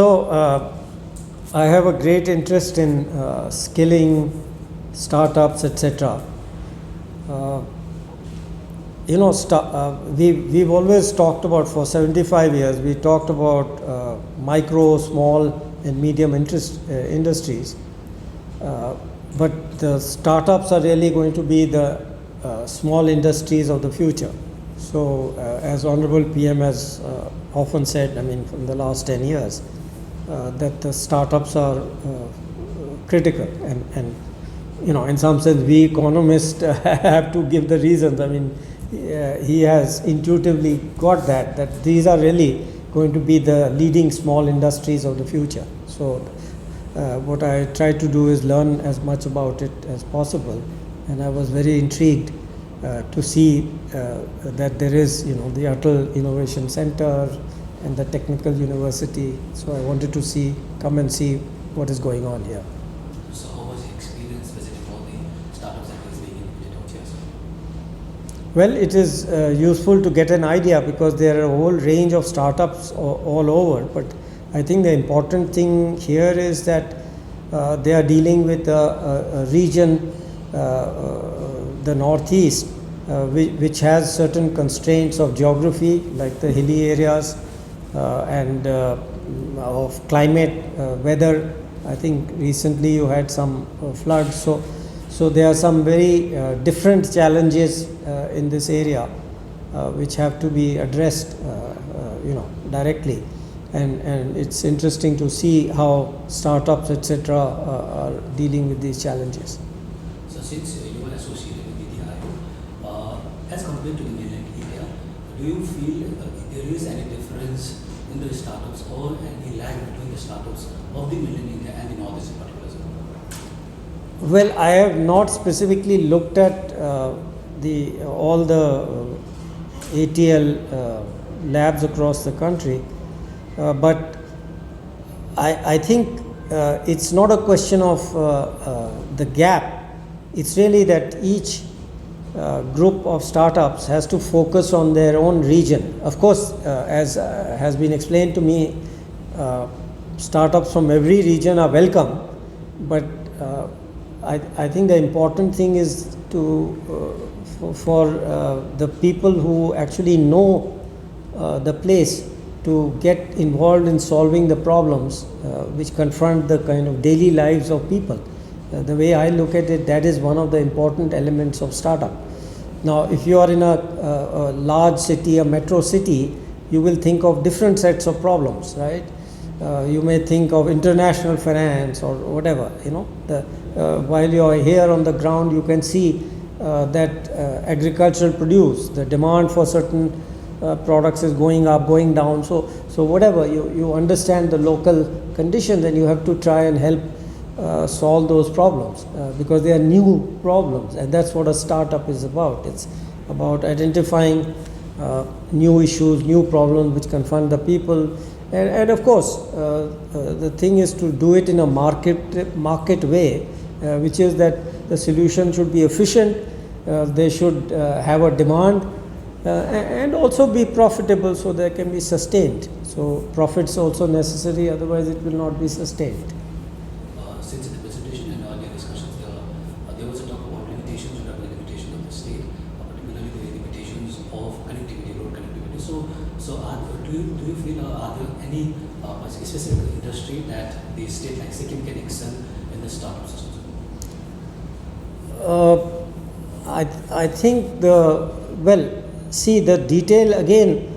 I have a great interest in skilling, startups, etc. We've always talked about, for 75 years, we talked about micro, small and medium industries. But the startups are really going to be the small industries of the future. So as Honorable PM has often said, from the last 10 years, that the startups are critical, and in some sense we economists have to give the reasons. He has intuitively got that these are really going to be the leading small industries of the future. So what I try to do is learn as much about it as possible, and I was very intrigued to see that there is the Atal Incubation Center and the Technical University. So I wanted to come and see what is going on here. So how was your experience visiting all the startups that is being incubated out here, sir? Well, it is useful to get an idea, because there are a whole range of startups all over, but I think the important thing here is that they are dealing with a region, the Northeast, which has certain constraints of geography, like the hilly areas, and of climate, weather. I think recently you had some floods, so there are some very different challenges in this area which have to be addressed directly, and it's interesting to see how startups, etc., are dealing with these challenges. So since you are associated with NITI Aayog, as compared to India, do you feel there is any difference in the startups or any lag between the startups of the middle in India and the Northeast in particular? Well, I have not specifically looked at all the ATL labs across the country, but I think it's not a question of the gap. It's really that each group of startups has to focus on their own region. Of course, as has been explained to me, startups from every region are welcome, but I think the important thing is for the people who actually know the place to get involved in solving the problems which confront the kind of daily lives of people. The way I look at it, that is one of the important elements of startup. Now, if you are in a large city, a metro city, you will think of different sets of problems, right? You may think of international finance or whatever, while you are here on the ground, you can see that agricultural produce, the demand for certain products is going up, going down. So whatever, you understand the local conditions, and you have to try and help solve those problems because they are new problems, and that's what a startup is about. It's about identifying new issues, new problems which confront the people, and of course the thing is to do it in a market way, which is that the solution should be efficient, they should have a demand, and also be profitable, so they can be sustained. So profits also necessary, otherwise it will not be sustained. Since in the presentation and earlier discussions, there was a talk about limitations of the state, particularly the limitations of connectivity, road connectivity. So do you feel are there any specific industry that the state like Sikkim can excel in the startup system? I think the detail again.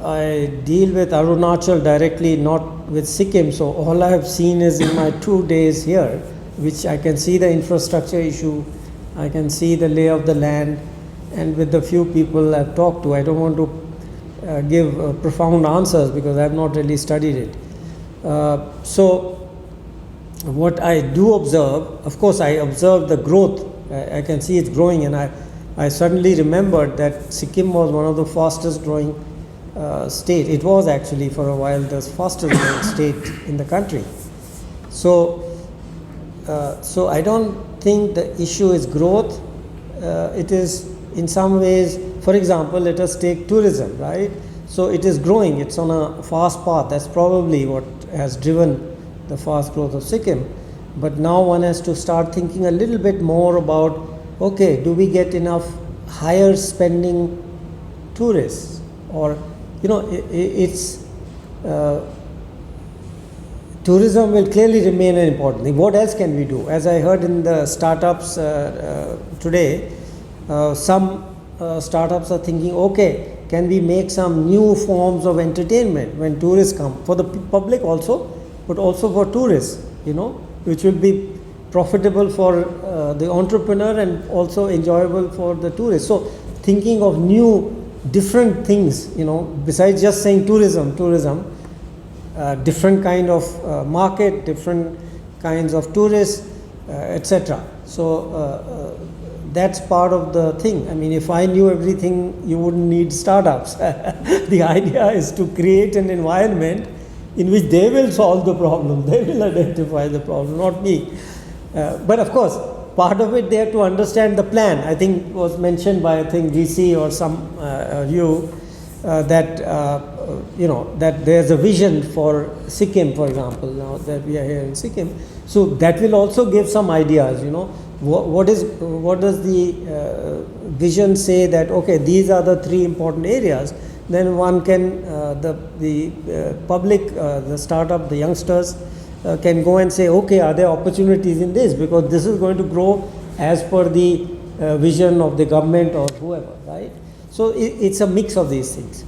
I deal with Arunachal directly, not with Sikkim. So all I have seen is in my 2 days here, which I can see the infrastructure issue, I can see the lay of the land, and with the few people I've talked to, I don't want to give profound answers because I have not really studied it. So what I do observe, of course, I observe the growth. I can see it's growing, and I suddenly remembered that Sikkim was one of the fastest growing state. It was actually for a while the fastest growing state in the country. So I don't think the issue is growth. It is in some ways, for example, let us take tourism, right? So it is growing, it's on a fast path. That's probably what has driven the fast growth of Sikkim. But now one has to start thinking a little bit more about, okay, do we get enough higher spending tourists? Or, tourism will clearly remain an important thing. What else can we do? As I heard in the startups today, some startups are thinking, okay, can we make some new forms of entertainment when tourists come, for the public also, but also for tourists, which will be profitable for the entrepreneur and also enjoyable for the tourist. So thinking of new, different things, besides just saying tourism, different kind of market, different kinds of tourists, etc. So that's part of the thing. I mean, if I knew everything, you wouldn't need startups. The idea is to create an environment in which they will solve the problem, they will identify the problem, not me. But of course, part of it they have to understand the plan. I think was mentioned by DC or some you that that there's a vision for Sikkim, for example, now that we are here in Sikkim. So that will also give some ideas. What does the vision say that, okay, these are the 3 important areas. Then one can the public, the startup, the youngsters can go and say, okay, are there opportunities in this, because this is going to grow as per the vision of the government or whoever, right? So it's a mix of these things.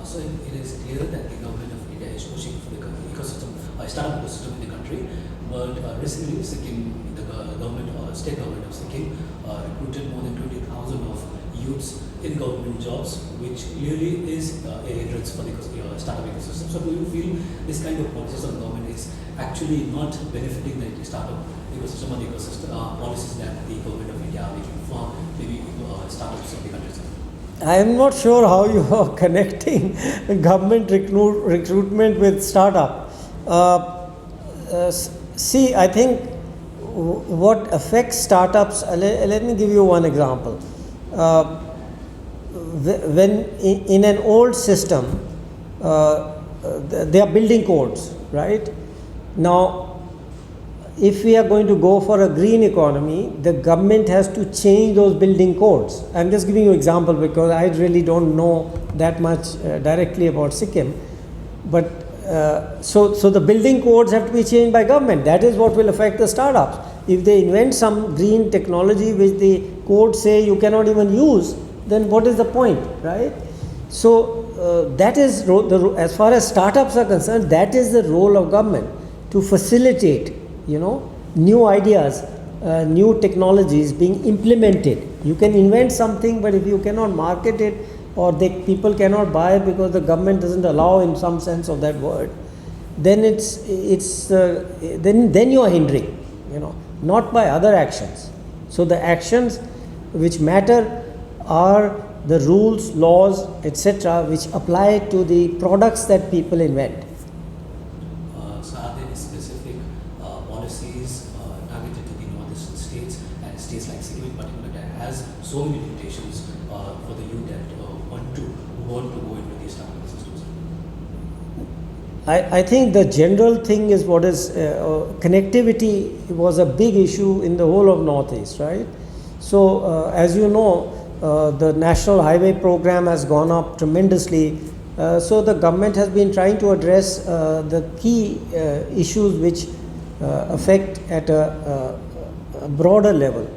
So it is clear that the government of India is pushing for the ecosystem, startup ecosystem in the country. But recently, Sikkim, the government or state government of Sikkim recruited more than 20,000 of youths in government jobs, which clearly is a hindrance for the startup ecosystem. So do you feel this kind of policies of the government is actually not benefiting the startup ecosystem or the ecosystem policies that the government of India are making for maybe startups of the country? I am not sure how you are connecting government recruitment with startup. See, I think what affects startups, let me give you one example. When in an old system, they are building codes, right? Now, if we are going to go for a green economy, the government has to change those building codes. I'm just giving you an example because I really don't know that much directly about Sikkim. But so the building codes have to be changed by government. That is what will affect the startups. If they invent some green technology which the codes say you cannot even use, then what is the point, right? So that is, as far as startups are concerned, that is the role of government, to facilitate new ideas, new technologies being implemented. You can invent something, but if you cannot market it, or people cannot buy it because the government doesn't allow in some sense of that word, then then you are hindering, not by other actions. So the actions which matter are the rules, laws, etc., which apply to the products that people invent. So are there specific policies targeted to the northeastern states and states like Sikkim in particular that has so many limitations for the youth that want to go into these startup systems? I think the general thing is what is connectivity was a big issue in the whole of Northeast, right? So as you know, the National Highway Program has gone up tremendously. So the government has been trying to address the key issues which affect at a broader level.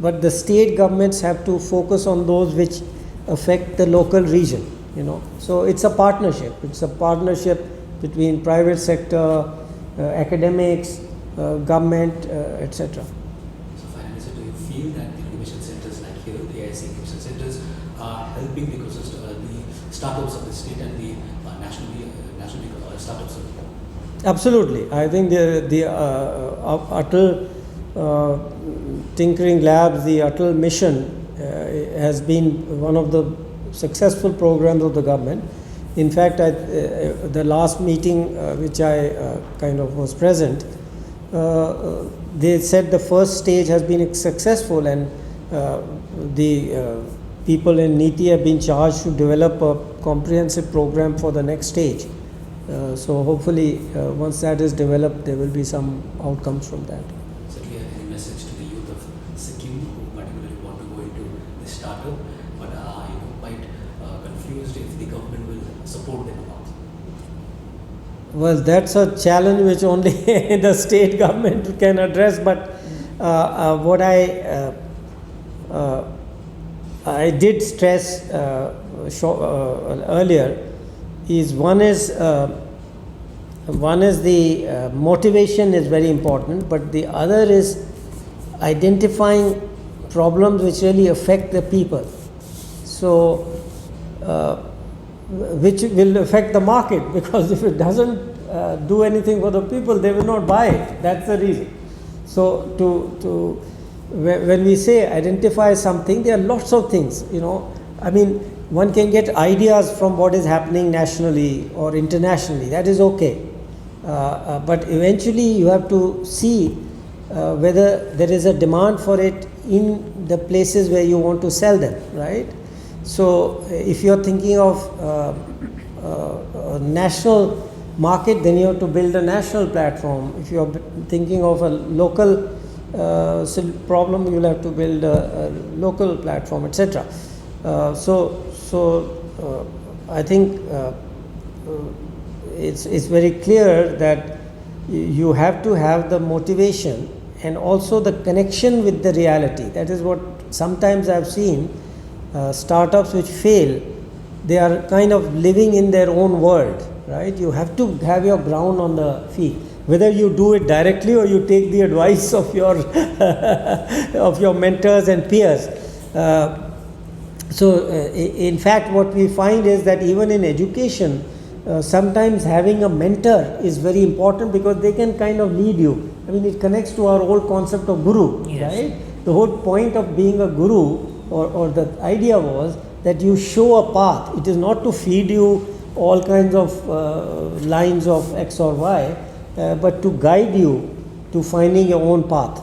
But the state governments have to focus on those which affect the local region, So it's a partnership. It's a partnership between private sector, academics, government, etc. So finally, so do you feel that the incubation centers like here, the AIC incubation centers, are helping the ecosystem, the startups of the state and the national startups of the Absolutely. I think the Atal Tinkering Labs, the Atal mission has been one of the successful programs of the government. In fact, the last meeting which I kind of was present, they said the first stage has been successful, and the people in NITI have been charged to develop a comprehensive program for the next stage. So hopefully, once that is developed, there will be some outcomes from that. Certainly, any message to the youth of Sikkim who particularly want to go into this startup, but are quite confused if the government will support them or not? Well, that's a challenge which only the state government can address. But what I did stress earlier is one is the motivation is very important, but the other is identifying problems which really affect the people. So, which will affect the market, because if it doesn't do anything for the people, they will not buy it. That's the reason. So, when we say identify something, there are lots of things. I mean, one can get ideas from what is happening nationally or internationally. That is okay. But eventually, you have to see whether there is a demand for it in the places where you want to sell them, right? So, if you are thinking of a national market, then you have to build a national platform. If you are thinking of a local problem, you will have to build a local platform, etc. So I think it's very clear that you have to have the motivation and also the connection with the reality. That is what sometimes I've seen. Startups which fail, they are kind of living in their own world, right? You have to have your ground on the feet. Whether you do it directly or you take the advice of your of your mentors and peers. In fact, what we find is that even in education, sometimes having a mentor is very important, because they can kind of lead you. I mean, it connects to our old concept of guru, yes, right? The whole point of being a guru, or the idea was that you show a path. It is not to feed you all kinds of lines of X or Y, but to guide you to finding your own path.